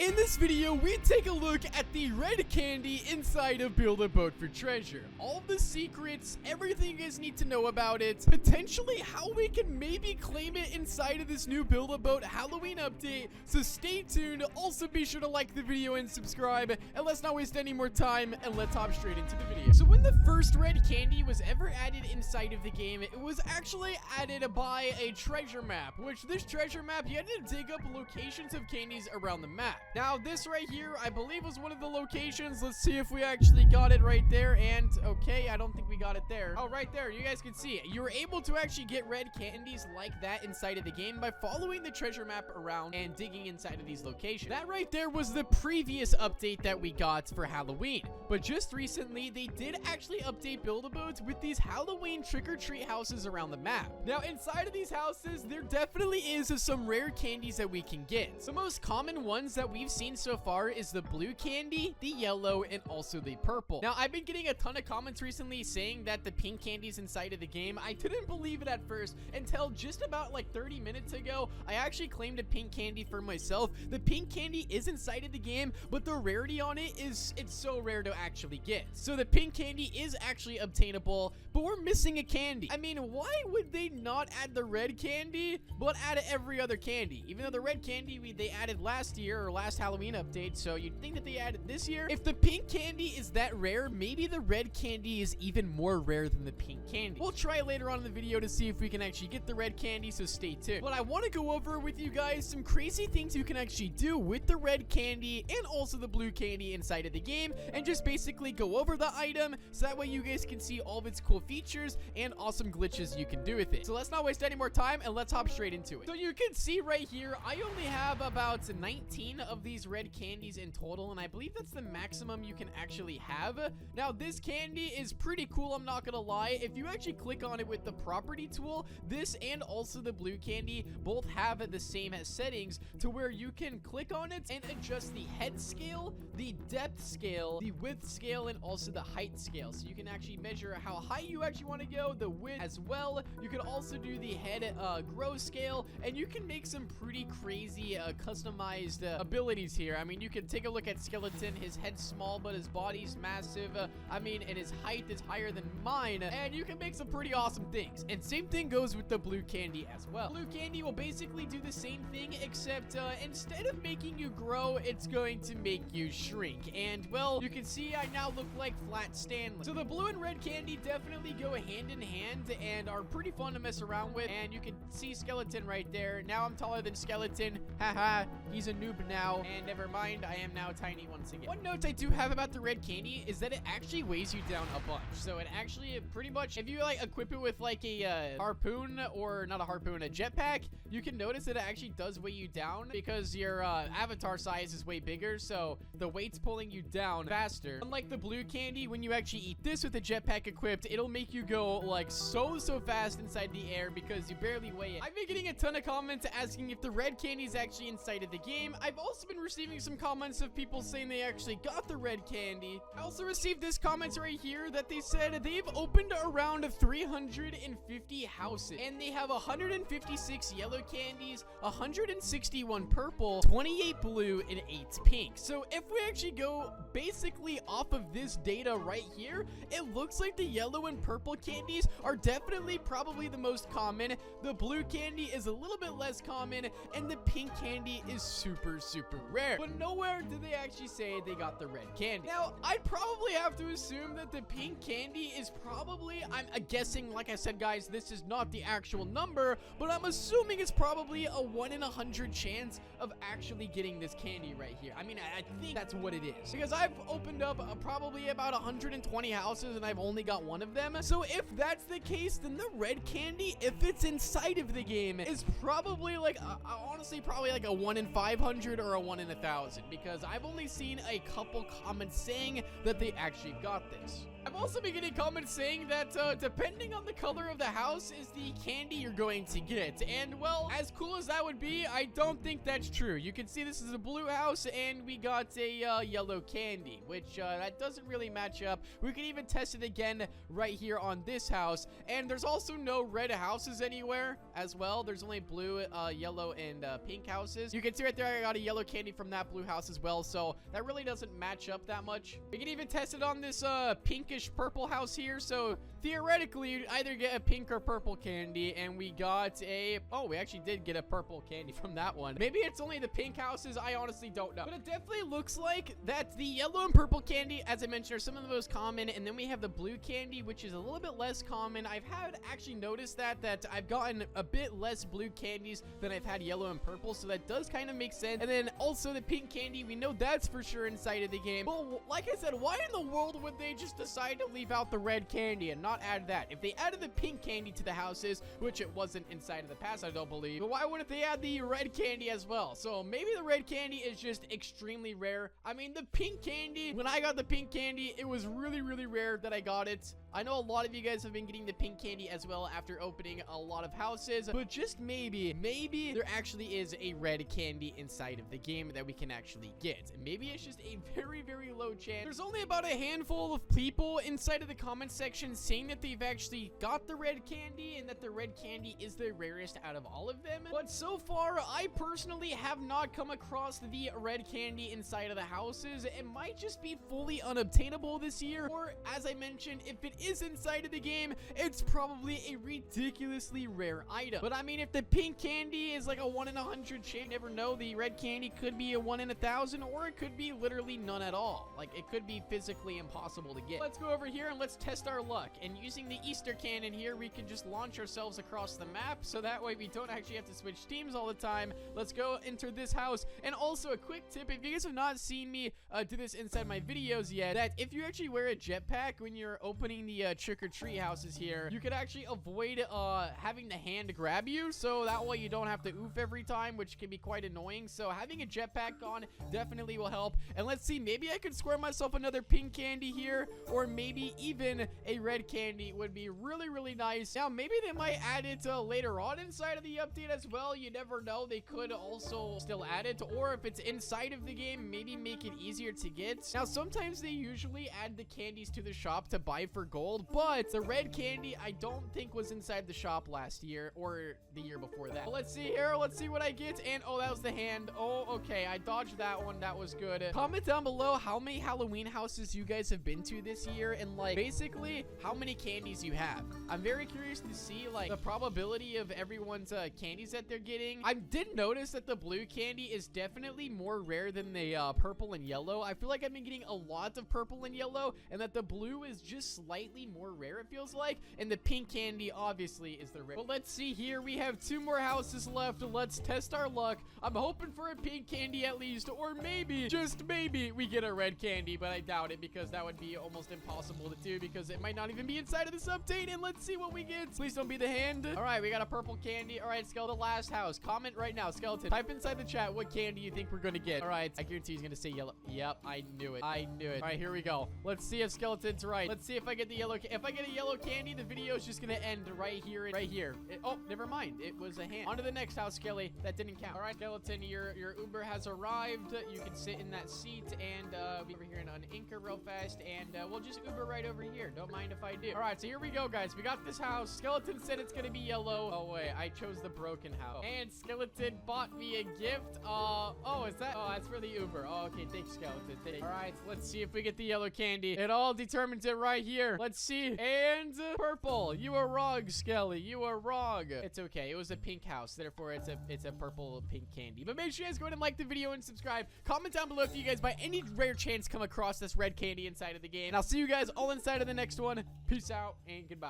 In this video, we take a look at the red candy inside of Build-A-Boat for Treasure. All the secrets, everything you guys need to know about it, potentially how we can maybe claim it inside of this new Build-A-Boat Halloween update. So stay tuned. Also be sure to like the video and subscribe. And let's not waste any more time and let's hop straight into the video. So when the first red candy was ever added inside of the game, it was actually added by a treasure map, which this treasure map, you had to dig up locations of candies around the map. Now, this right here, I believe was one of the locations. Let's see if we actually got it right there. And, okay, I don't think we got it there. Oh, right there. You guys can see it. You were able to actually get red candies like that inside of the game by following the treasure map around and digging inside of these locations. That right there was the previous update that we got for Halloween. But just recently, they did actually update Build-A-Boats with these Halloween trick-or-treat houses around the map. Now, inside of these houses, there definitely is some rare candies that we can get. The most common ones that we've seen so far is the blue candy, the yellow, and also the purple. Now, I've been getting a ton of comments recently saying that the pink candy's inside of the game. I didn't believe it at first until just about like 30 minutes ago. I actually claimed a pink candy for myself. The pink candy is inside of the game, but the rarity on it is, it's so rare to actually get. So the pink candy is actually obtainable, but we're missing a candy. I mean, why would they not add the red candy, but add every other candy? Even though the red candy they added last year or last Halloween update, so you'd think that they added this year. If the pink candy is that rare, maybe the red candy is even more rare than the pink candy. We'll try later on in the video to see if we can actually get the red candy, so stay tuned. But I want to go over with you guys some crazy things you can actually do with the red candy and also the blue candy inside of the game, and just basically go over the item so that way you guys can see all of its cool features and awesome glitches you can do with it. So let's not waste any more time and let's hop straight into it. So you can see right here, I only have about 19 of these red candies in total, and I believe that's the maximum you can actually have. Now, this candy is pretty cool, I'm not gonna lie. If you actually click on it with the property tool, this and also the blue candy both have the same settings to where you can click on it and adjust the head scale, the depth scale, the width scale, and also the height scale. So you can actually measure how high you actually want to go, the width as well. You can also do the head grow scale, and you can make some pretty crazy customized abilities here. I mean, you can take a look at Skeleton. His head's small, but his body's massive. I mean, and his height is higher than mine, and you can make some pretty awesome things. And same thing goes with the blue candy as well. Blue candy will basically do the same thing, except instead of making you grow, it's going to make you shrink. And, well, you can see I now look like Flat Stanley. So the blue and red candy definitely go hand in hand and are pretty fun to mess around with. And you can see Skeleton right there. Now I'm taller than Skeleton. Haha, he's a noob now. And never mind, I am now tiny once again. One note I do have about the red candy is that it actually weighs you down a bunch. So it actually pretty much, if you like equip it with like a harpoon, or not a harpoon, a jetpack, you can notice that it actually does weigh you down because your avatar size is way bigger. So the weight's pulling you down faster. Unlike the blue candy, when you actually eat this with a jetpack equipped, it'll make you go like so fast inside the air because you barely weigh it. I've been getting a ton of comments asking if the red candy is actually inside of the game. I've also been receiving some comments of people saying they actually got the red candy. I also received this comment right here that they said they've opened around 350 houses and they have 156 yellow candies, 161 purple, 28 blue, and 8 pink. So if we actually go basically off of this data right here, it looks like the yellow and purple candies are definitely probably the most common. The blue candy is a little bit less common, and the pink candy is super rare. But nowhere did they actually say they got the red candy. Now, I'd probably have to assume that the pink candy is probably, I'm guessing, like I said, guys, this is not the actual number, but I'm assuming it's probably a 1 in 100 chance of actually getting this candy right here. I mean, I think that's what it is, because I've opened up probably about 120 houses and I've only got one of them. So if that's the case, then the red candy, if it's inside of the game, is probably like honestly probably like a 1 in 500 or a 1 in 1,000, because I've only seen a couple comments saying that they actually got this. I've also been getting comments saying that depending on the color of the house is the candy you're going to get. And well, as cool as that would be, I don't think that's true. You can see this is a blue house and we got a yellow candy, which that doesn't really match up. We can even test it again right here on this house. And there's also no red houses anywhere as well. There's only blue, yellow, and pink houses. You can see right there I got a yellow candy from that blue house as well. So that really doesn't match up that much. We can even test it on this pinkish purple house here. So theoretically you'd either get a pink or purple candy, and we got a we actually did get a purple candy from that one. Maybe it's only the pink houses, I honestly don't know, but it definitely looks like that the yellow and purple candy, as I mentioned, are some of the most common. And then we have the blue candy, which is a little bit less common. I've actually noticed that I've gotten a bit less blue candies than I've had yellow and purple, so that does kind of make sense. And then also the pink candy, we know that's for sure inside of the game. Well, like I said, why in the world would they just decide to leave out the red candy and not add that? If they added the pink candy to the houses, which it wasn't inside of the past, I don't believe, but why wouldn't they add the red candy as well? So maybe the red candy is just extremely rare. I mean, the pink candy, when I got the pink candy, it was really, really rare that I got it. I know a lot of you guys have been getting the pink candy as well after opening a lot of houses, but just maybe there actually is a red candy inside of the game that we can actually get. And maybe it's just a very, very low chance. There's only about a handful of people inside of the comment section saying that they've actually got the red candy and that the red candy is the rarest out of all of them. But so far, I personally have not come across the red candy inside of the houses. It might just be fully unobtainable this year, or as I mentioned, if it is inside of the game, it's probably a ridiculously rare item. But I mean, if the pink candy is like a 1 in 100 chance, you never know, the red candy could be a 1 in 1,000, or it could be literally none at all. Like, it could be physically impossible to get. Let's go over here and let's test our luck. And using the Easter cannon here, we can just launch ourselves across the map, so that way we don't actually have to switch teams all the time. Let's go enter this house. And also a quick tip, if you guys have not seen me do this inside my videos yet, that if you actually wear a jetpack when you're opening the trick-or-treat houses here, you could actually avoid having the hand grab you, so that way you don't have to oof every time, which can be quite annoying. So having a jetpack on definitely will help. And let's see, maybe I could score myself another pink candy here, or maybe even a red candy would be really, really nice. Now maybe they might add it later on inside of the update as well. You never know, they could also still add it, or if it's inside of the game, maybe make it easier to get. Now sometimes they usually add the candies to the shop to buy for gold, but the red candy I don't think was inside the shop last year or the year before that. But let's see here, let's see what I get. And oh, that was the hand. Oh, okay, I dodged that one. That was good. Comment down below how many Halloween houses you guys have been to this year, and like basically how many candies you have. I'm very curious to see like the probability of everyone's candies that they're getting. I did notice that the blue candy is definitely more rare than the purple and yellow. I feel like I've been getting a lot of purple and yellow, and that the blue is just slightly more rare, it feels like, and the pink candy obviously is the rare. But let's see here, we have 2 more houses left. Let's test our luck. I'm hoping for a pink candy at least, or maybe, just maybe, we get a red candy, but I doubt it because that would be almost impossible to do because it might not even be inside of this update. And let's see what we get. Please don't be the hand. All right, we got a purple candy. All right, Skeleton, last house. Comment right now, Skeleton. Type inside the chat what candy you think we're gonna get. All right, I guarantee he's gonna say yellow. Yep, I knew it. I knew it. All right, here we go. Let's see if Skeleton's right. Let's see if I get the yellow. If I get a yellow candy, the video is just gonna end right here. Right here. Oh, never mind. It was a hand. On to the next house, Skelly. That didn't count. All right, Skeleton, your Uber has arrived. You can sit in that seat and be over here on Anchor real fast, and we'll just Uber right over here. Don't mind if I do. All right, so here we go, guys. We got this house. Skeleton said it's gonna be yellow. Oh wait, I chose the broken house. And Skeleton bought me a gift. Oh, is that? Oh, that's for the Uber. Oh, okay. Thanks, Skeleton. Thanks. All right, let's see if we get the yellow candy. It all determines it right here. Let's see. And purple. You are wrong, Skelly. You are wrong. It's okay. It was a pink house, therefore it's a purple pink candy. But make sure you guys go ahead and like the video and subscribe. Comment down below if you guys by any rare chance come across this red candy inside of the game. And I'll see you guys all inside of the next one. Peace out and goodbye.